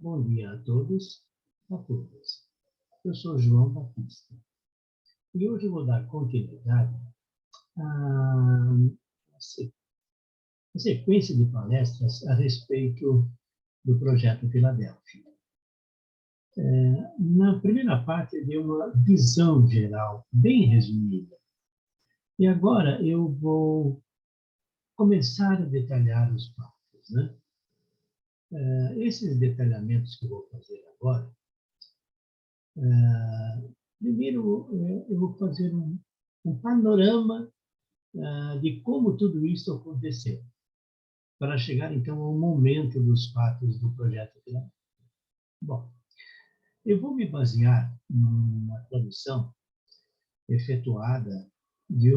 Bom dia a todos, a todas. Eu sou João Batista e hoje eu vou dar continuidade à sequência de palestras a respeito do projeto Filadélfia. Na primeira parte, eu dei uma visão geral, bem resumida. E agora eu vou começar a detalhar os fatos, né? Esses detalhamentos que eu vou fazer agora, primeiro eu vou fazer um panorama de como tudo isso aconteceu, para chegar então ao momento dos fatos do projeto Filadélfia. Bom, eu vou me basear numa tradução efetuada de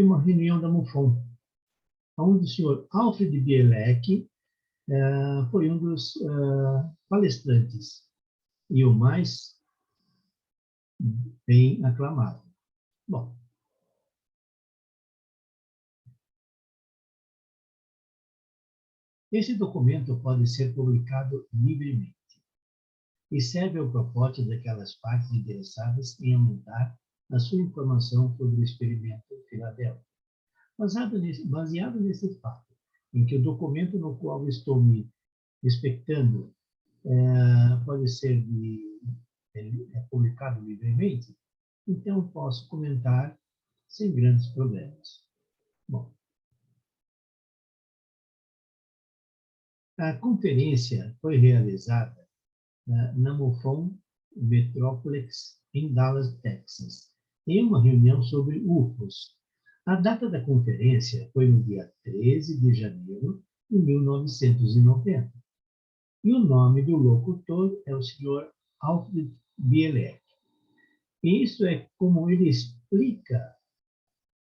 uma reunião da MUFON, onde o senhor Alfred Bielek foi um dos palestrantes e o mais bem aclamado. Bom, esse documento pode ser publicado livremente e serve ao propósito daquelas partes interessadas em aumentar a sua informação sobre o experimento Filadélfia. Baseado nesse fato, em que o documento no qual estou me expectando pode ser publicado livremente, então posso comentar sem grandes problemas. Bom, a conferência foi realizada na MUFON Metroplex, em Dallas, Texas, em uma reunião sobre UFOs. A data da conferência foi no dia 13 de janeiro de 1990. E o nome do locutor é o Sr. Alfred Bielek. E isso é como ele explica,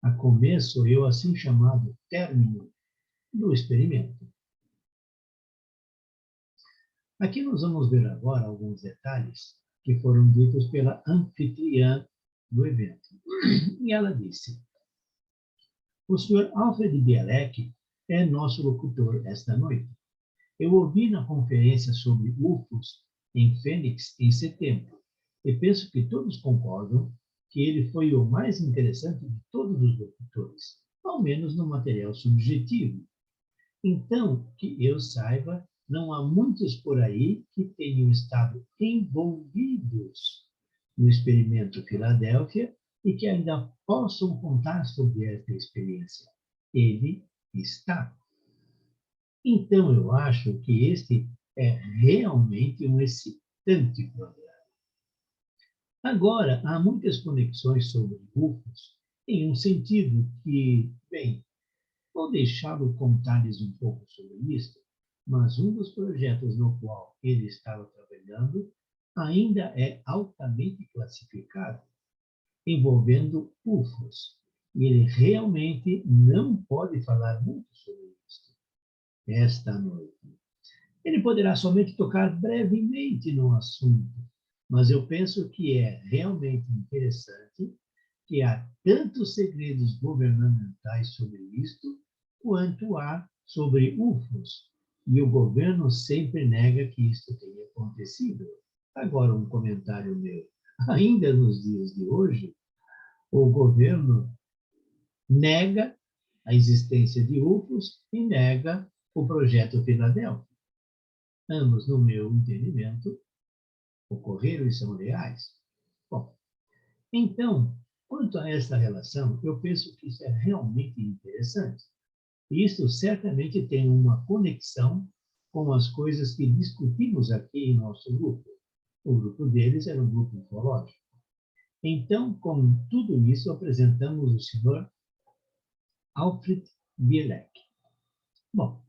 a começo, o assim chamado término do experimento. Aqui nós vamos ver agora alguns detalhes que foram ditos pela anfitriã do evento. E ela disse: o Sr. Alfred Bielek é nosso locutor esta noite. Eu ouvi na conferência sobre UFOs em Phoenix em setembro e penso que todos concordam que ele foi o mais interessante de todos os locutores, ao menos no material subjetivo. Então, que eu saiba, não há muitos por aí que tenham estado envolvidos no experimento Filadélfia e que ainda possam contar sobre esta experiência. Ele está. Então, eu acho que este é realmente um excitante programa. Agora, há muitas conexões sobre UFOs, em um sentido que, bem, vou deixá-lo contar-lhes um pouco sobre isso, mas um dos projetos no qual ele estava trabalhando ainda é altamente classificado, envolvendo UFOs. E ele realmente não pode falar muito sobre isso esta noite. Ele poderá somente tocar brevemente no assunto, mas eu penso que é realmente interessante que há tantos segredos governamentais sobre isto, quanto há sobre UFOs, e o governo sempre nega que isso tenha acontecido. Agora, um comentário meu. Ainda nos dias de hoje, o governo nega a existência de UFOs e nega o projeto Filadélfia. Ambos, no meu entendimento, ocorreram e são reais. Bom, então, quanto a essa relação, eu penso que isso é realmente interessante. E isso certamente tem uma conexão com as coisas que discutimos aqui em nosso grupo. O grupo deles era um grupo ufológico. Então, com tudo isso, apresentamos o senhor Alfred Bielek. Bom,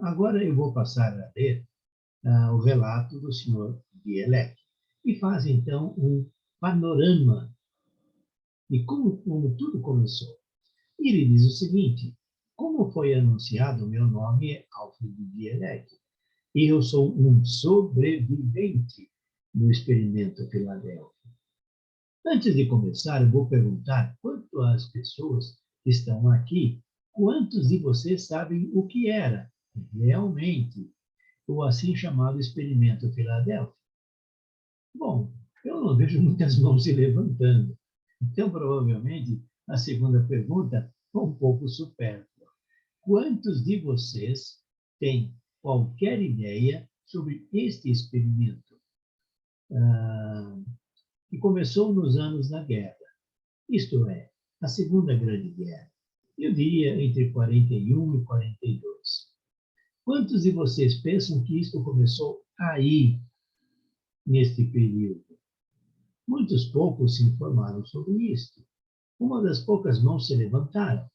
agora eu vou passar a ler o relato do senhor Bielek e faz, então, um panorama de como tudo começou. E ele diz o seguinte: como foi anunciado, meu nome é Alfred Bielek e eu sou um sobrevivente do experimento Filadélfia. Antes de começar, eu vou perguntar quanto às pessoas que estão aqui, quantos de vocês sabem o que era realmente o assim chamado experimento Filadélfia? Bom, eu não vejo muitas mãos se levantando. Então, provavelmente, a segunda pergunta é um pouco supérflua. Quantos de vocês têm qualquer ideia sobre este experimento, que começou nos anos da guerra? Isto é, a Segunda Grande Guerra. Eu diria entre 41 e 42. Quantos de vocês pensam que isto começou aí, neste período? Muitos poucos se informaram sobre isto. Uma das poucas mãos se levantaram.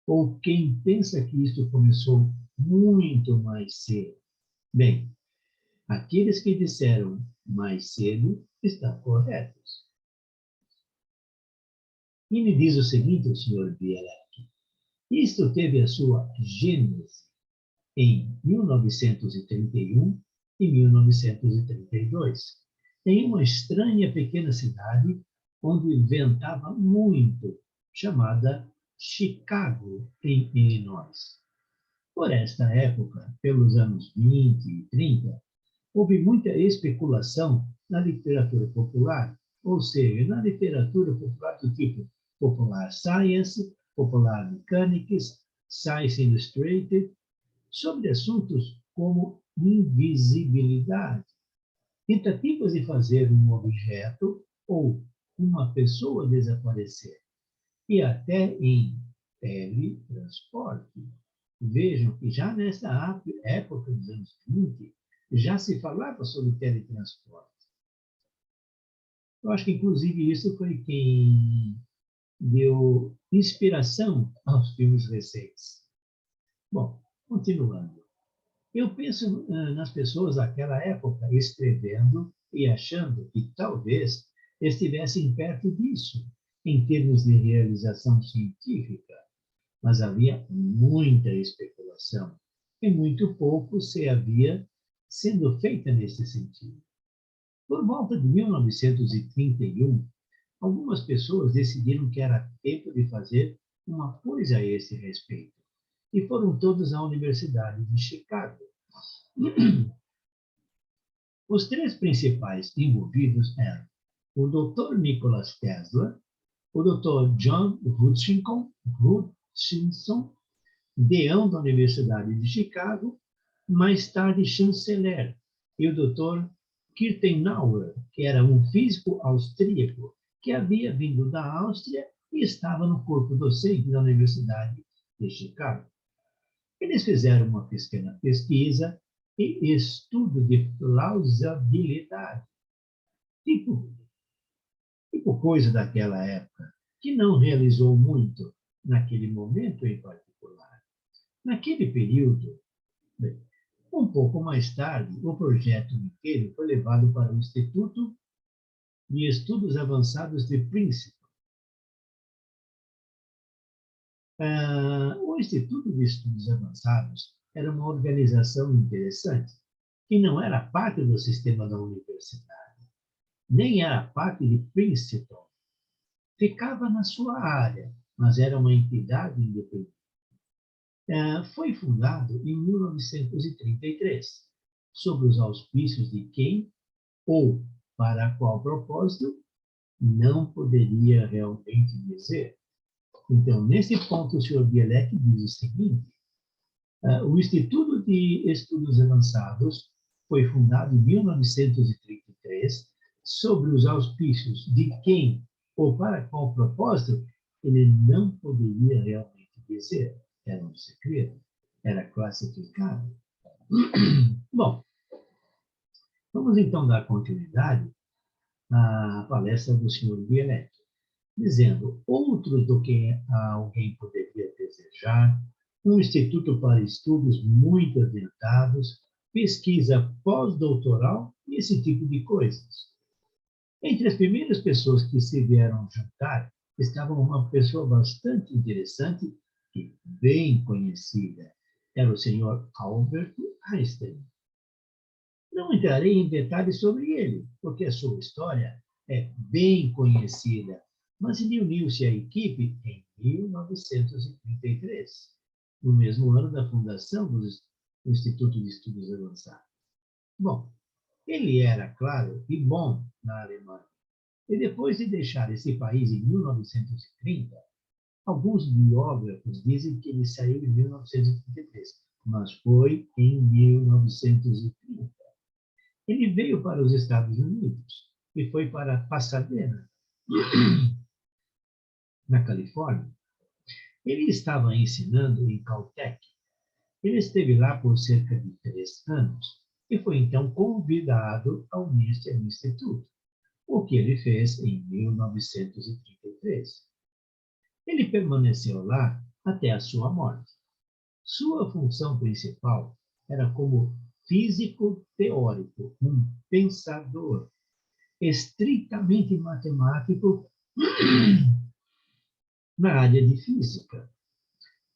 Ou quem pensa que isto começou muito mais cedo? Bem, aqueles que disseram mais cedo estão corretos. E me diz o seguinte, o Sr. Bielek. Isto teve a sua gênese em 1931 e 1932, em uma estranha pequena cidade onde ventava muito, chamada Chicago, em Illinois. Por esta época, pelos anos 20 e 30, houve muita especulação na literatura popular, ou seja, na literatura popular do tipo Popular Science, Popular Mechanics, Science Illustrated, sobre assuntos como invisibilidade, tentativas de fazer um objeto ou uma pessoa desaparecer, e até em teletransporte. Vejam que já nessa época dos anos 20, já se falava sobre teletransporte. Eu acho que, inclusive, isso foi quem deu inspiração aos filmes recentes. Bom, continuando. Eu penso nas pessoas daquela época escrevendo e achando que talvez estivessem perto disso, em termos de realização científica, mas havia muita especulação e muito pouco se havia sendo feita nesse sentido. Por volta de 1931, algumas pessoas decidiram que era tempo de fazer uma coisa a esse respeito, e foram todos à Universidade de Chicago. Os três principais envolvidos eram o Dr. Nikola Tesla, o Dr. John Hutchinson, deão da Universidade de Chicago, mais tarde chanceler, e o Dr. Kirtenauer, que era um físico austríaco que havia vindo da Áustria e estava no corpo docente da Universidade de Chicago. Eles fizeram uma pequena pesquisa e estudo de plausibilidade, tipo, tipo coisa daquela época, que não realizou muito naquele momento em particular. Naquele período, bem, um pouco mais tarde, o projeto inteiro foi levado para o Instituto de Estudos Avançados de Princeton. O Instituto de Estudos Avançados era uma organização interessante, que não era parte do sistema da universidade, nem era parte de Princeton. Ficava na sua área, mas era uma entidade independente. Foi fundado em 1933, sob os auspícios de quem, ou para qual propósito, não poderia realmente dizer. Então, nesse ponto, o Sr. Bielek diz o seguinte: o Instituto de Estudos Avançados foi fundado em 1933, sobre os auspícios de quem ou para qual propósito, ele não poderia realmente dizer. Era um segredo, era classificado. Bom, vamos então dar continuidade à palestra do Sr. Bielek, dizendo: outro do que alguém poderia desejar, um instituto para estudos muito adiantados, pesquisa pós-doutoral e esse tipo de coisas. Entre as primeiras pessoas que se vieram juntar, estava uma pessoa bastante interessante e bem conhecida. Era o senhor Albert Einstein. Não entrarei em detalhes sobre ele, porque a sua história é bem conhecida, mas ele uniu-se à equipe em 1933, no mesmo ano da fundação do Instituto de Estudos Avançados. Bom, ele era, claro, e bom na Alemanha. E depois de deixar esse país em 1930, alguns biógrafos dizem que ele saiu em 1933, mas foi em 1930. Ele veio para os Estados Unidos e foi para Pasadena, na Califórnia. Ele estava ensinando em Caltech. Ele esteve lá por cerca de 3 anos e foi então convidado a unir-se ao Instituto, o que ele fez em 1933. Ele permaneceu lá até a sua morte. Sua função principal era como físico teórico, um pensador, estritamente matemático na área de física.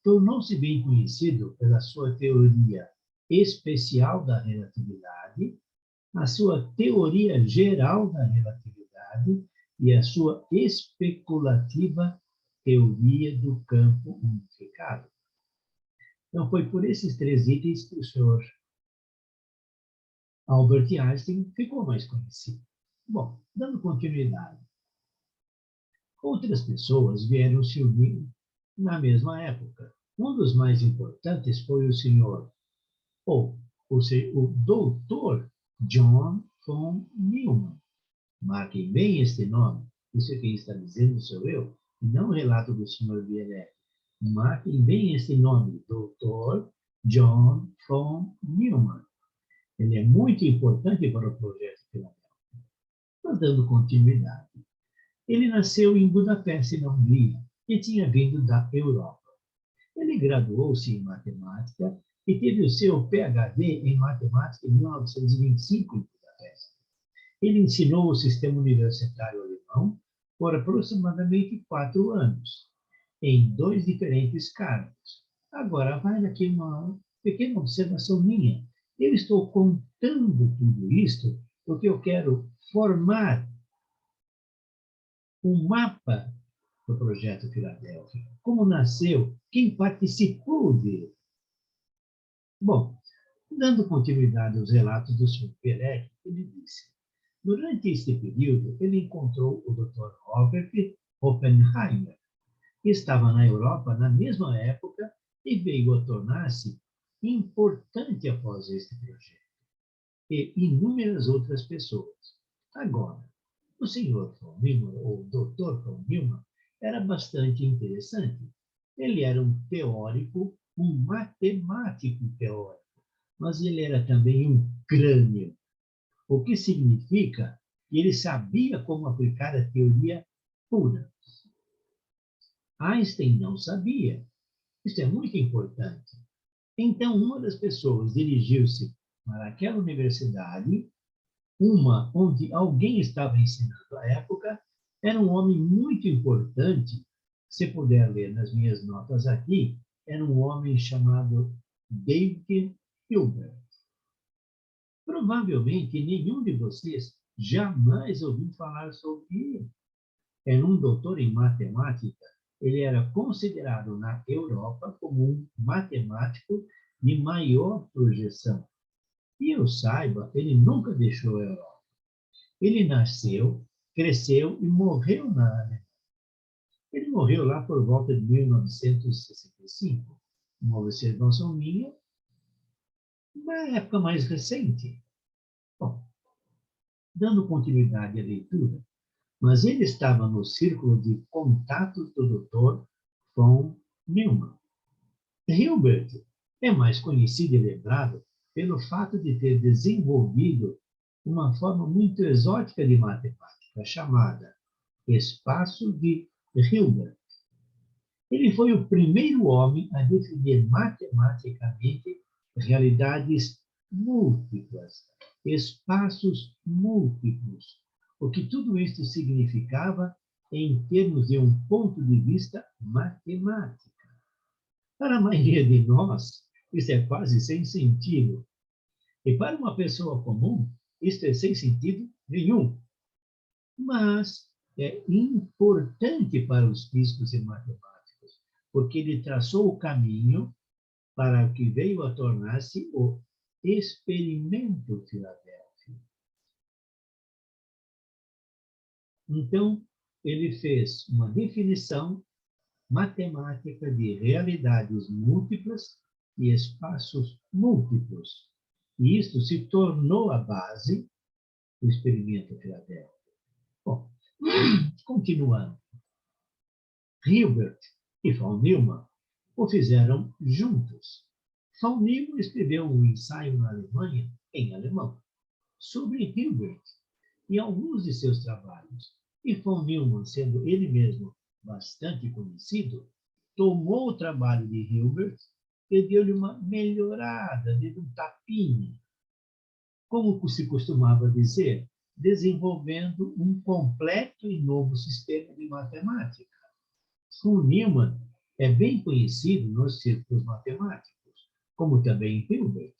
Tornou-se bem conhecido pela sua teoria especial da relatividade, a sua teoria geral da relatividade e a sua especulativa teoria do campo unificado. Então, foi por esses 3 itens que o senhor Albert Einstein ficou mais conhecido. Bom, dando continuidade, outras pessoas vieram se unir na mesma época. Um dos mais importantes foi o senhor, ou o doutor John von Neumann. Marquem bem este nome. Isso é quem está dizendo sou eu, e não o relato do senhor Vieira. Marquem bem este nome, doutor John von Neumann. Ele é muito importante para o projeto Filadélfia. Mas dando continuidade. Ele nasceu em Budapeste, na Hungria, e tinha vindo da Europa. Ele graduou-se em matemática e teve o seu PhD em matemática em 1925 em Budapeste. Ele ensinou o sistema universitário alemão por aproximadamente 4 anos, em 2 diferentes cargos. Agora, vai aqui uma pequena observação minha. Eu estou contando tudo isto porque eu quero formar um mapa do projeto Filadélfia. Como nasceu, quem participou dele. Bom, dando continuidade aos relatos do Sr. Perec, ele disse: durante este período, ele encontrou o Dr. Robert Oppenheimer, que estava na Europa na mesma época e veio a tornar-se importante após este projeto, e inúmeras outras pessoas. Agora, o Sr. von Neumann, ou Dr. von Neumann, era bastante interessante. Ele era um teórico, um matemático teórico, mas ele era também um crânio, o que significa que ele sabia como aplicar a teoria pura. Einstein não sabia. Isso é muito importante. Então, uma das pessoas dirigiu-se para aquela universidade, uma onde alguém estava ensinando à época, era um homem muito importante, se puder ler nas minhas notas aqui, era um homem chamado David Hilbert. Provavelmente nenhum de vocês jamais ouviu falar sobre ele. Era um doutor em matemática. Ele era considerado na Europa como um matemático de maior projeção. E eu saiba, ele nunca deixou a Europa. Ele nasceu, cresceu e morreu na Alemanha. Ele morreu lá por volta de 1965. Uma observação minha, na época mais recente. Bom, dando continuidade à leitura, mas ele estava no círculo de contatos do Dr. von Neumann. Hilbert é mais conhecido e lembrado pelo fato de ter desenvolvido uma forma muito exótica de matemática, chamada espaço de Hilbert. Ele foi o primeiro homem a definir matematicamente realidades múltiplas, espaços múltiplos, o que tudo isso significava em termos de um ponto de vista matemático. Para a maioria de nós, isso é quase sem sentido. E para uma pessoa comum, isso é sem sentido nenhum. mas é importante para os físicos e matemáticos, porque ele traçou o caminho para o que veio a tornar-se o experimento Filadélfia. Então, ele fez uma definição matemática de realidades múltiplas e espaços múltiplos. E isso se tornou a base do experimento Filadélfia. Bom, continuando. Hilbert e von Neumann o fizeram juntos. Von Neumann escreveu um ensaio na Alemanha, em alemão, sobre Hilbert e alguns de seus trabalhos. E von Neumann, sendo ele mesmo bastante conhecido, tomou o trabalho de Hilbert e deu-lhe uma melhorada, deu um tapinha, como se costumava dizer, desenvolvendo um completo e novo sistema de matemática. Von Neumann é bem conhecido nos círculos matemáticos, como também Hilbert,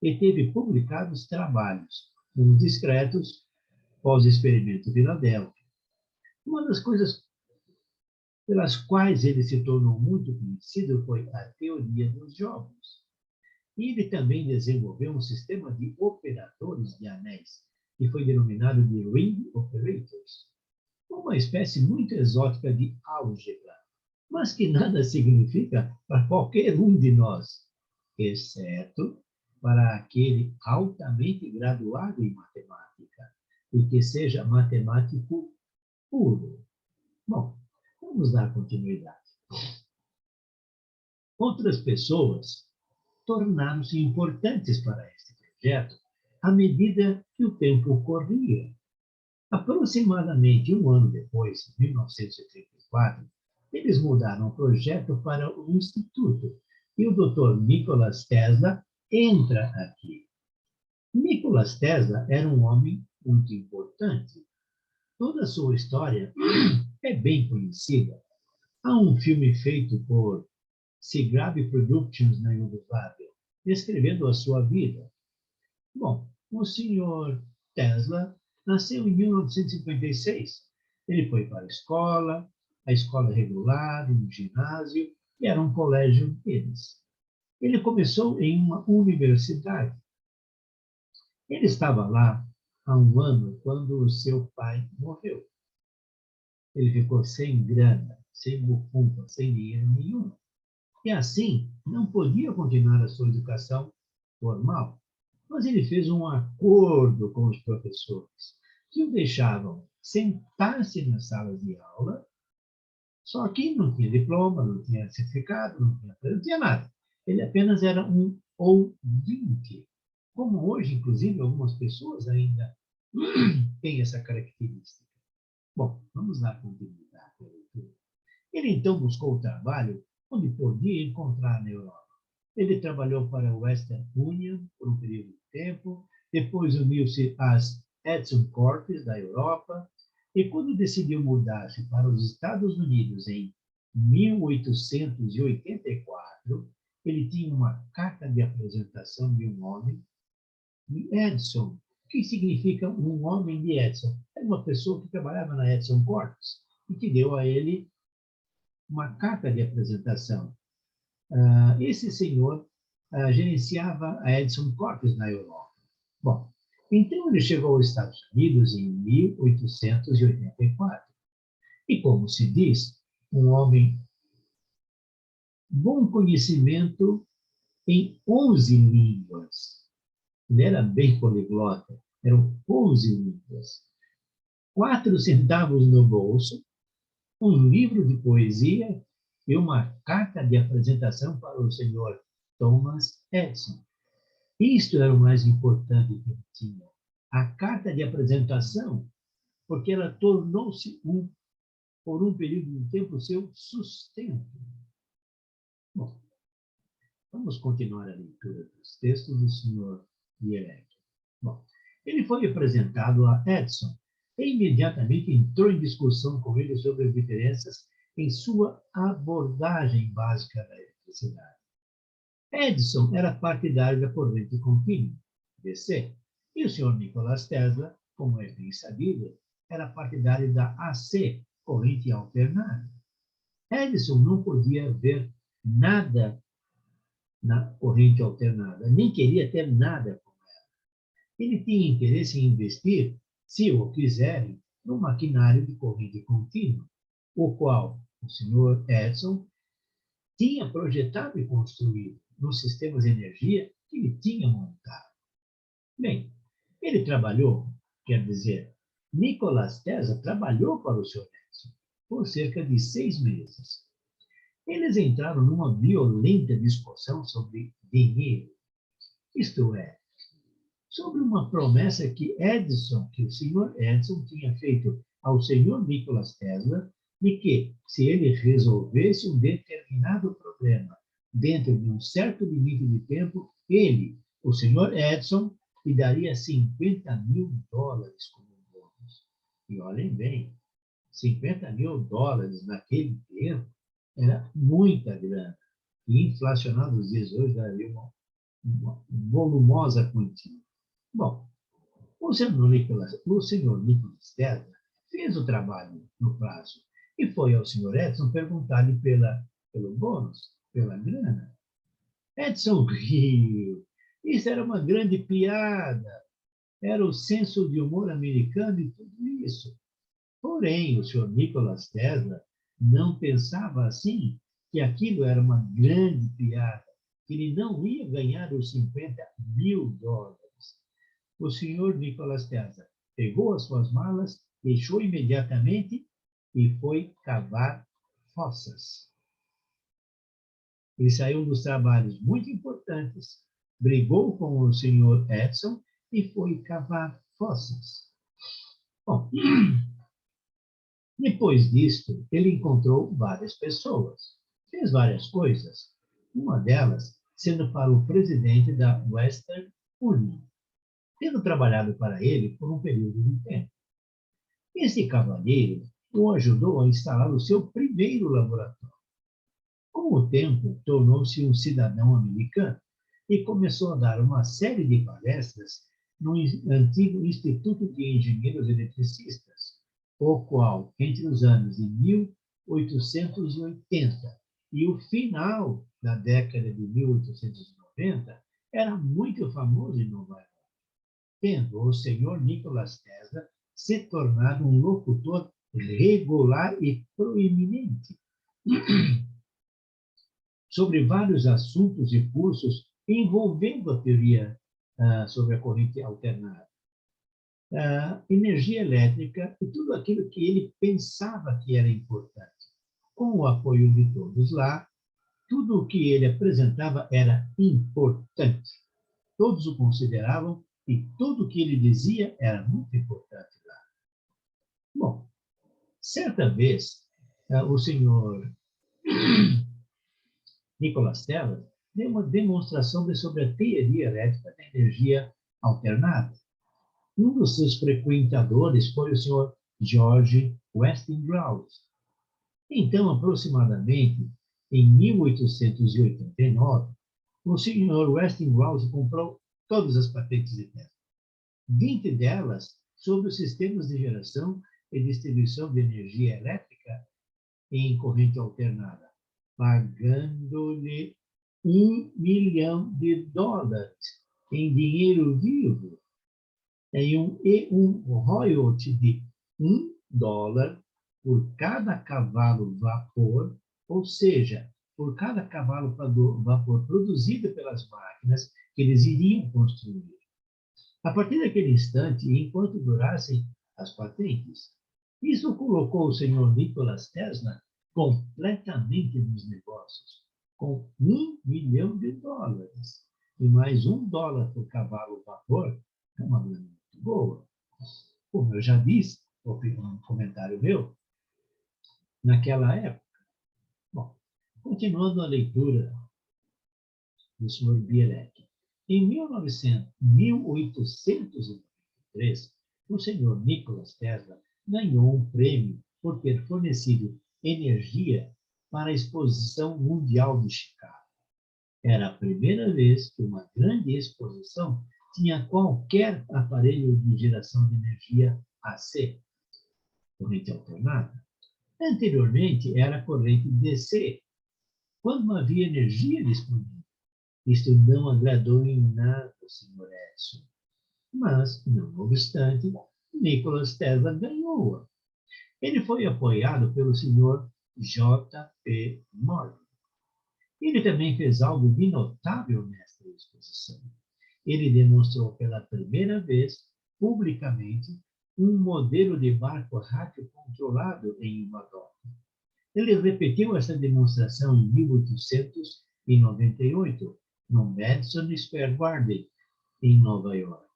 e teve publicados trabalhos, uns discretos, pós-experimento Filadélfia. Uma das coisas pelas quais ele se tornou muito conhecido foi a teoria dos jogos. E ele também desenvolveu um sistema de operadores de anéis, que foi denominado de ring operators, uma espécie muito exótica de álgebra, mas que nada significa para qualquer um de nós, exceto para aquele altamente graduado em matemática e que seja matemático puro. Bom, vamos dar continuidade. Outras pessoas tornaram-se importantes para este projeto à medida que o tempo corria. Aproximadamente um ano depois, em 1934, eles mudaram o projeto para o Instituto e o Dr. Nikola Tesla entra aqui. Nikola Tesla era um homem muito importante. Toda a sua história é bem conhecida. Há um filme feito por Seagrave Productions na Iugoslávia, descrevendo a sua vida. Bom, o senhor Tesla nasceu em 1956. Ele foi para a escola regular, um ginásio, e era um colégio deles. Ele começou em uma universidade. Ele estava lá há um ano quando o seu pai morreu. Ele ficou sem grana, sem bufunfa, sem dinheiro nenhum. E assim, não podia continuar a sua educação formal. Mas ele fez um acordo com os professores, que o deixavam sentar-se nas salas de aula, só que não tinha diploma, não tinha certificado, não tinha nada. Ele apenas era um ouvinte. Como hoje, inclusive, algumas pessoas ainda têm essa característica. Bom, vamos dar continuidade à leitura. Ele então buscou trabalho onde podia encontrar na Europa. Ele trabalhou para a Western Union por um período de tempo, depois uniu-se às Edison Corps da Europa, e quando decidiu mudar-se para os Estados Unidos em 1884, ele tinha uma carta de apresentação de um homem, de Edison, que significa um homem de Edison. Era uma pessoa que trabalhava na Edison Corps e que deu a ele uma carta de apresentação. Esse senhor gerenciava a Edison Corps na Europa. Bom, então ele chegou aos Estados Unidos em 1884. E, como se diz, um homem bom conhecimento em 11 línguas. Ele era bem poliglota, eram 11 línguas. 4 centavos no bolso, um livro de poesia e uma carta de apresentação para o senhor Thomas Edison. Isto era o mais importante que ele tinha. A carta de apresentação, porque ela tornou-se, por um período de tempo, seu sustento. Bom, vamos continuar a leitura dos textos do senhor Dirac. Bom, ele foi apresentado a Edison e imediatamente entrou em discussão com ele sobre as diferenças em sua abordagem básica da eletricidade. Edison era partidário da corrente contínua, DC, e o senhor Nikola Tesla, como é bem sabido, era partidário da AC, corrente alternada. Edison não podia ver nada na corrente alternada, nem queria ter nada com ela. Ele tinha interesse em investir, se o quiserem, no maquinário de corrente contínua, o qual o senhor Edison tinha projetado e construído nos sistemas de energia que ele tinha montado. Bem, ele trabalhou, quer dizer, Nikola Tesla trabalhou para o Sr. Edison por cerca de 6 meses. Eles entraram numa violenta discussão sobre dinheiro, isto é, sobre uma promessa que o senhor Edison tinha feito ao senhor Nikola Tesla, de que, se ele resolvesse um determinado problema dentro de um certo limite de tempo, ele, o senhor Edison, lhe daria 50 mil dólares como bônus. E olhem bem, 50 mil dólares naquele tempo era muita grana. E inflacionado os dias hoje daria uma volumosa quantia. Bom, o senhor Nicolas Tesla fez o trabalho no prazo e foi ao senhor Edison perguntar-lhe pelo bônus, pela grana. Edison riu. Isso era uma grande piada. Era o senso de humor americano e tudo isso. Porém, o senhor Nicolas Tesla não pensava assim, que aquilo era uma grande piada, que ele não ia ganhar os 50 mil dólares. O senhor Nicolas Tesla pegou as suas malas, deixou imediatamente e foi cavar fossas. Ele saiu dos trabalhos muito importantes, brigou com o senhor Edison e foi cavar fossas. Bom, depois disto, ele encontrou várias pessoas, fez várias coisas, uma delas sendo para o presidente da Western Union, tendo trabalhado para ele por um período de tempo. Esse cavalheiro o ajudou a instalar o seu primeiro laboratório. Com o tempo, tornou-se um cidadão americano e começou a dar uma série de palestras no antigo Instituto de Engenheiros Eletricistas, o qual, entre os anos de 1880 e o final da década de 1890, era muito famoso em Nova York, tendo o senhor Nikola Tesla se tornado um locutor regular e proeminente sobre vários assuntos e cursos envolvendo a teoria sobre a corrente alternada, energia elétrica e tudo aquilo que ele pensava que era importante. Com o apoio de todos lá, tudo o que ele apresentava era importante. Todos o consideravam e tudo o que ele dizia era muito importante lá. Bom, certa vez, o senhor Nikola Tesla deu uma demonstração sobre a teoria elétrica da energia alternada. Um dos seus frequentadores foi o senhor George Westinghouse. Então, aproximadamente em 1889, o senhor Westinghouse comprou todas as patentes de Tesla, 20 delas sobre os sistemas de geração e distribuição de energia elétrica em corrente alternada, pagando-lhe $1 milhão em dinheiro vivo e um royalty de $1 por cada cavalo vapor, ou seja, por cada cavalo vapor produzido pelas máquinas que eles iriam construir. A partir daquele instante, enquanto durassem as patentes, isso colocou o senhor Nikola Tesla completamente nos negócios, com $1 milhão e mais $1 por cavalo vapor, é uma grana muito boa. Como eu já disse, um comentário meu, naquela época. Bom, continuando a leitura do Sr. Bielek. Em 1893, o senhor Nikola Tesla ganhou um prêmio por ter fornecido energia para a Exposição Mundial de Chicago. Era a primeira vez que uma grande exposição tinha qualquer aparelho de geração de energia AC. corrente alternada. Anteriormente, era corrente DC, quando não havia energia disponível. Isto não agradou em nada ao Sr. Edison. Mas, não obstante, Nikola Tesla ganhou-a. Ele foi apoiado pelo Sr. J. P. Morgan. Ele também fez algo de notável nesta exposição. Ele demonstrou pela primeira vez, publicamente, um modelo de barco rádio-controlado em uma doca. Ele repetiu essa demonstração em 1898, no Madison Square Garden, em Nova York.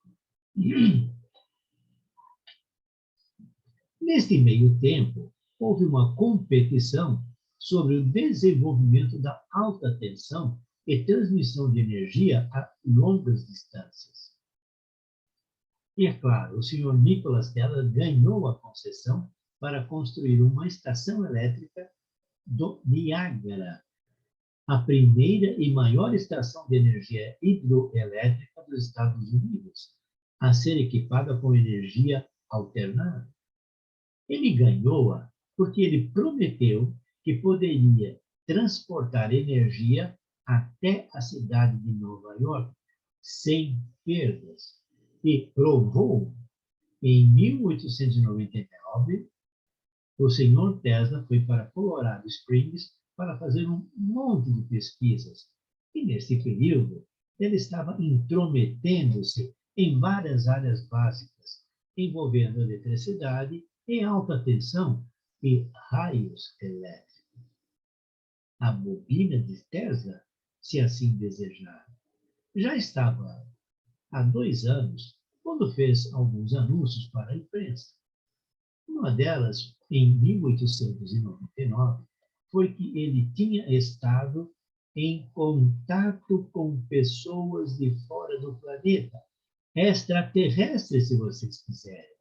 Neste meio tempo, houve uma competição sobre o desenvolvimento da alta tensão e transmissão de energia a longas distâncias. E, é claro, o Sr. Nikola Tesla ganhou a concessão para construir uma estação elétrica do Niágara, a primeira e maior estação de energia hidroelétrica dos Estados Unidos, a ser equipada com energia alternada. Ele ganhou-a porque ele prometeu que poderia transportar energia até a cidade de Nova York sem perdas. E provou, em 1899, o Sr. Tesla foi para Colorado Springs para fazer um monte de pesquisas. E, nesse período, ele estava intrometendo-se em várias áreas básicas, envolvendo eletricidade e alta tensão e raios elétricos. A bobina de Tesla, se assim desejar, já estava há 2 anos, quando fez alguns anúncios para a imprensa. Uma delas, em 1899, foi que ele tinha estado em contato com pessoas de fora do planeta, extraterrestres, se vocês quiserem,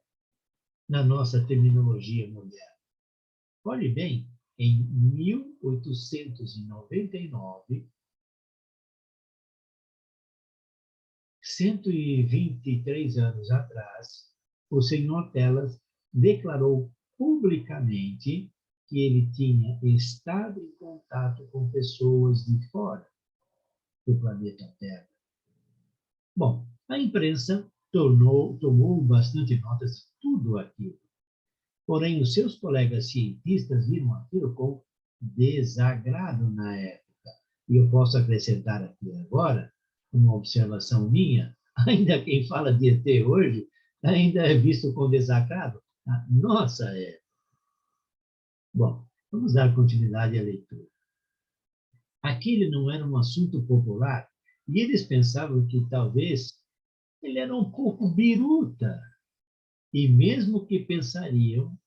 na nossa terminologia moderna. Olhe bem, em 1899, 123 anos atrás, o Sr. Tesla declarou publicamente que ele tinha estado em contato com pessoas de fora do planeta Terra. Bom, a imprensa tomou bastante nota de tudo aquilo. Porém, os seus colegas cientistas viram aquilo com desagrado na época. E eu posso acrescentar aqui agora uma observação minha: ainda quem fala de ET hoje ainda é visto com desagrado na nossa época. Bom, vamos dar continuidade à leitura. Aquele não era um assunto popular e eles pensavam que talvez ele era um pouco biruta. E mesmo que pensariam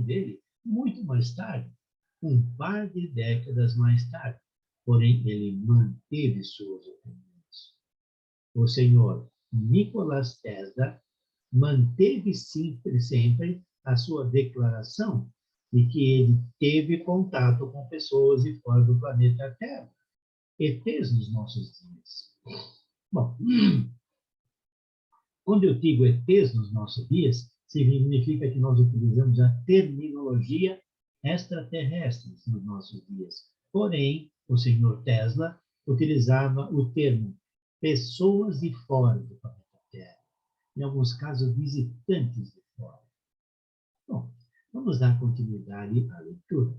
dele muito mais tarde, um par de décadas mais tarde. Porém, ele manteve suas opiniões. O senhor Nikola Tesla manteve sempre a sua declaração de que ele teve contato com pessoas de fora do planeta Terra, ETs nos nossos dias. Bom, quando eu digo ETs nos nossos dias, significa que nós utilizamos a terminologia extraterrestres nos nossos dias. Porém, o senhor Tesla utilizava o termo pessoas de fora do planeta Terra, em alguns casos visitantes de fora. Bom, vamos dar continuidade à leitura.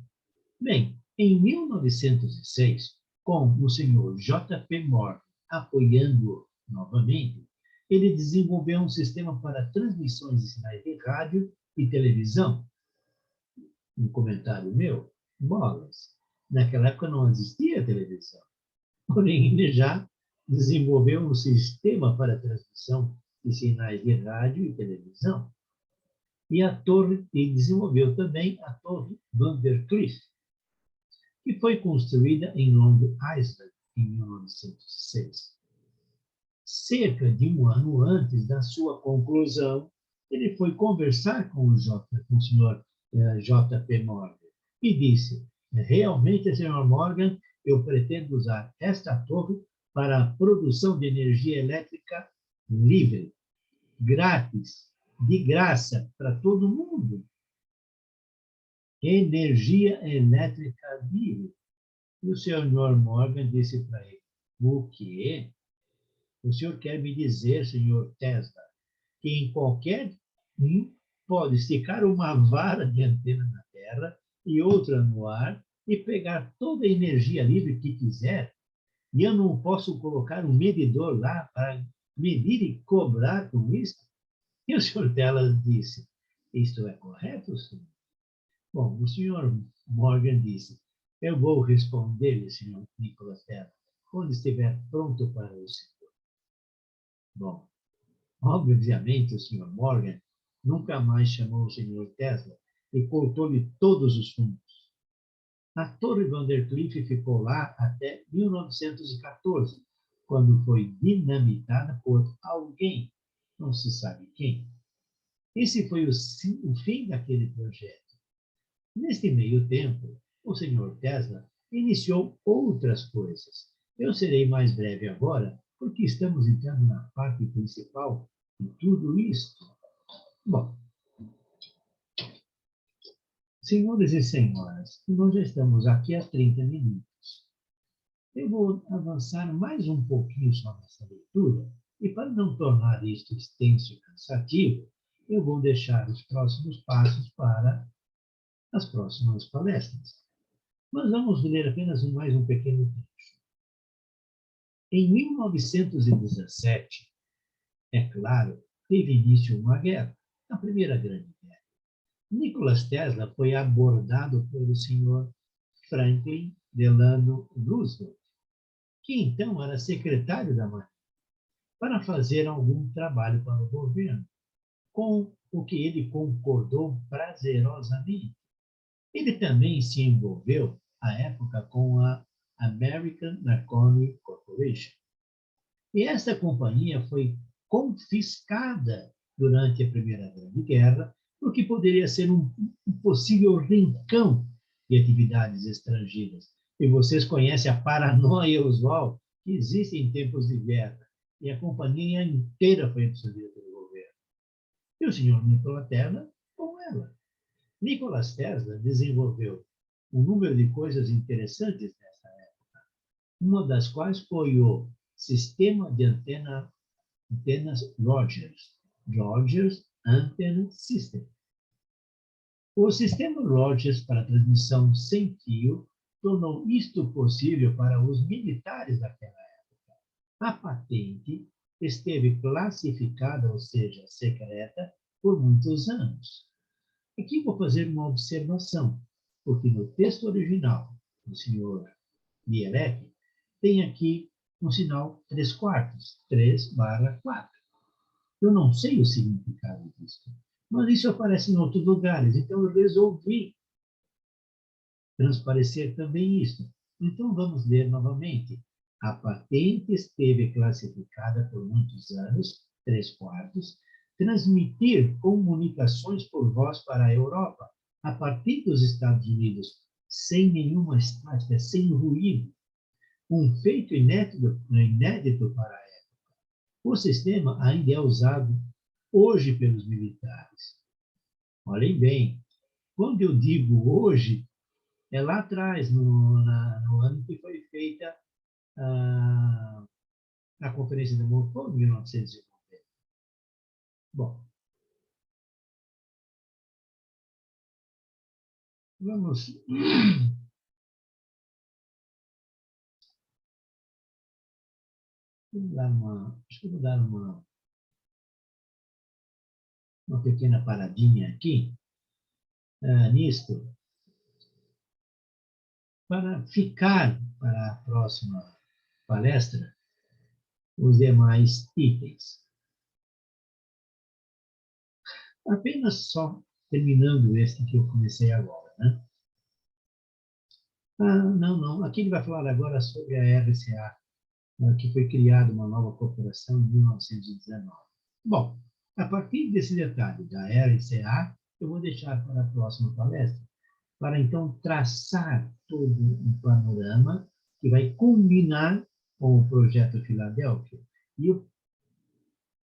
Bem, em 1906, com o senhor J. P. Morgan apoiando-o novamente, ele desenvolveu um sistema para transmissões de sinais de rádio e televisão. Um comentário meu, bolas. Naquela época não existia televisão. Porém, ele já desenvolveu um sistema para transmissão de sinais de rádio e televisão. E desenvolveu também a Torre Vandercliff, que foi construída em Long Island em 1906. Cerca de 1 ano antes da sua conclusão, ele foi conversar com o senhor J. P. Morgan e disse: realmente, senhor Morgan, eu pretendo usar esta torre para a produção de energia elétrica livre, grátis, de graça para todo mundo. Energia elétrica livre. E o senhor Morgan disse para ele, o quê? O senhor quer me dizer, senhor Tesla, que em qualquer pode esticar uma vara de antena na Terra e outra no ar e pegar toda a energia livre que quiser, e eu não posso colocar um medidor lá para medir e cobrar com isso? E o senhor Tesla disse, isto é correto, senhor? Bom, o senhor Morgan disse, eu vou responder-lhe, senhor Nikola Tesla, quando estiver pronto para o senhor. Bom, obviamente o senhor Morgan nunca mais chamou o senhor Tesla e cortou-lhe todos os fundos. A Torre Vandercliff ficou lá até 1914, quando foi dinamitada por alguém, não se sabe quem. Esse foi o fim daquele projeto. Neste meio tempo, o senhor Tesla iniciou outras coisas. Eu serei mais breve agora, porque estamos entrando na parte principal de tudo isto. Bom, senhores e senhoras, nós já estamos aqui há 30 minutos. Eu vou avançar mais um pouquinho só nessa leitura, e para não tornar isto extenso e cansativo, eu vou deixar os próximos passos para as próximas palestras. Mas vamos ler apenas mais um pequeno trecho. Em 1917, é claro, teve início uma guerra, a Primeira Grande Guerra. Nikola Tesla foi abordado pelo senhor Franklin Delano Roosevelt, que então era secretário da Marinha, para fazer algum trabalho para o governo, com o que ele concordou prazerosamente. Ele também se envolveu, à época, com a American Narcotic Corporation. E essa companhia foi confiscada durante a Primeira Grande Guerra, porque poderia ser um possível rincão de atividades estrangeiras. E vocês conhecem a paranoia usual que existe em tempos de guerra. E a companhia inteira foi absorvida pelo governo. E o senhor Nikola Tesla com ela. Nikola Tesla desenvolveu um número de coisas interessantes nessa época, uma das quais foi o sistema de antenas Rogers, Rogers Antenna System. O sistema Rogers para transmissão sem fio tornou isto possível para os militares daquela época. A patente esteve classificada, ou seja, secreta, por muitos anos. Aqui vou fazer uma observação, porque no texto original do senhor Bielek, tem aqui um sinal 3/4, 3/4. Eu não sei o significado disso, mas isso aparece em outros lugares, então eu resolvi transparecer também isso. Então vamos ler novamente. A patente esteve classificada por muitos anos, 3/4, transmitir comunicações por voz para a Europa, a partir dos Estados Unidos, sem nenhuma estática, sem ruído. Um feito inédito para a época. O sistema ainda é usado hoje pelos militares. Olhem bem, quando eu digo hoje, é lá atrás, no ano que foi feita a Conferência de Montreux, em 1990. Bom, vamos... Acho que vou dar uma pequena paradinha aqui nisto, para ficar para a próxima palestra os demais itens. Apenas só terminando este que eu comecei agora, né? Não. Aqui ele vai falar agora sobre a RCA, que foi criada uma nova corporação em 1919. Bom, a partir desse detalhe da RCA, eu vou deixar para a próxima palestra, para então traçar todo um panorama que vai combinar com o projeto Filadélfia. E eu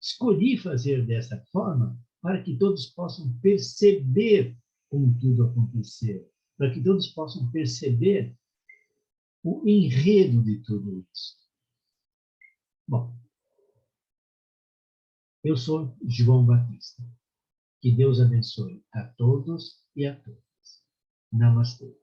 escolhi fazer dessa forma para que todos possam perceber como tudo aconteceu, para que todos possam perceber o enredo de tudo isso. Bom, eu sou João Batista. Que Deus abençoe a todos e a todas. Namastê.